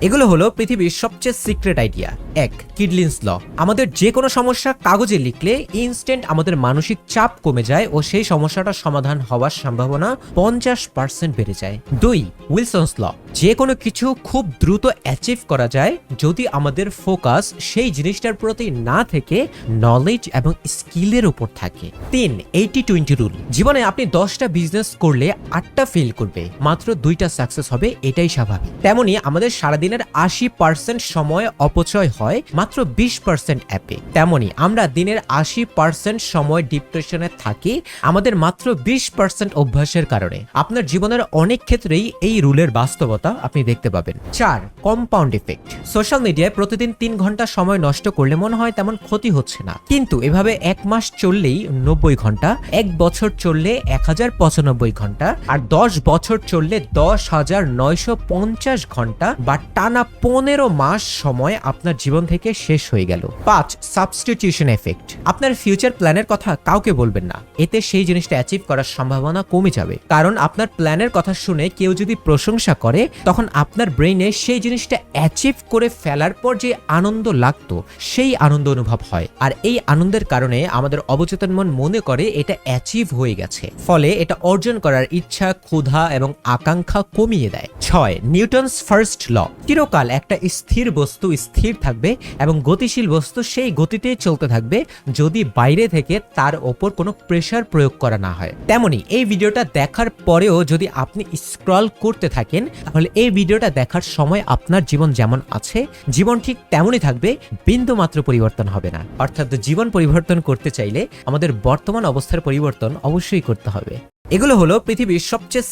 এগুলো হলো পৃথিবীর সবচেয়ে সিক্রেট আইডিয়া। 1. কিডলিন্স ল। আমাদের যে কোনো সমস্যা কাগজে লিখলে ইনস্ট্যান্ট আমাদের মানসিক চাপ কমে যায় ও সেই সমস্যাটা সমাধান হওয়ার সম্ভাবনা 50% বেড়ে যায়। 2. উইলসনস ল। যে কোনো কিছু খুব দ্রুত অ্যাচিভ করা যায় যদি আমাদের ফোকাস সেই জিনিসটার প্রতি না থেকে নলেজ এবং স্কিলের উপর থাকে। 3. 80-20 রুল। জীবনে আপনি 10টা বিজনেস করলে 8টা ফেল করবে, মাত্র 2টা সাকসেস হবে, এটাই স্বাভাবিক। তেমনি আমাদের সারাদিনের 80% সময় অপচয় হয় মাত্র 20% অ্যাপে। তেমনি আমরা দিনের 80% সময় ডিপ্রেশনে থাকি আমাদের মাত্র 20% অভ্যাসের কারণে। আপনার জীবনের অনেক ক্ষেত্রেই এই রুলের বাস্তবতা আপনি দেখতে পাবেন। 4. Compound effect. সোশ্যাল মিডিয়ায় প্রতিদিন 3 ঘন্টা সময় নষ্ট করলে মনে হয় তেমন ক্ষতি হচ্ছে না, কিন্তু এভাবে 1 মাস চললেই 90 ঘন্টা, 1 বছর চললে 1095 ঘন্টা, আর 10 বছর চললে 10,950 ঘন্টা বা টানা 15 মাস সময় আপনার জীবন থেকে শেষ হয়ে গেল। 5. Substitution effect. আপনার ফিউচার প্ল্যানের কথা কাউকে বলবেন না, এতে সেই জিনিসটা অ্যাচিভ করার সম্ভাবনা কমে যাবে। কারণ আপনার প্ল্যানের কথা শুনে কেউ যদি প্রশংসা করে তখন আপনার ব্রেইনে সেই জিনিসটা অ্যাচিভ করে ফেলার পর যে আনন্দ লাগতো সেই আনন্দ অনুভব হয়, আর এই আনন্দের কারণে আমাদের অবচেতন মন মনে করে এটা অ্যাচিভ হয়ে গেছে, ফলে এটা অর্জন করার ইচ্ছা, ক্ষুধা এবং আকাঙ্ক্ষা কমিয়ে দেয়। 6. Newton's first law. চিরকাল একটা স্থির বস্তু স্থির থাকবে এবং গতিশীল বস্তু সেই গতিতেই চলতে থাকবে যদি বাইরে থেকে তার ওপর কোনো প্রেসার প্রয়োগ করা না হয়। তেমনি এই ভিডিওটা দেখার পরেও যদি আপনি স্ক্রল করতে থাকেন তাহলে এই ভিডিওটা দেখার সময় আপনার জীবন যেমন আছে জীবন ঠিক তেমনই থাকবে, বিন্দু মাত্র পরিবর্তন হবে না। অর্থাৎ জীবন পরিবর্তন করতে চাইলে আমাদের বর্তমান অবস্থার পরিবর্তন অবশ্যই করতে হবে। এগুলো হলো পৃথিবীর সবচেয়ে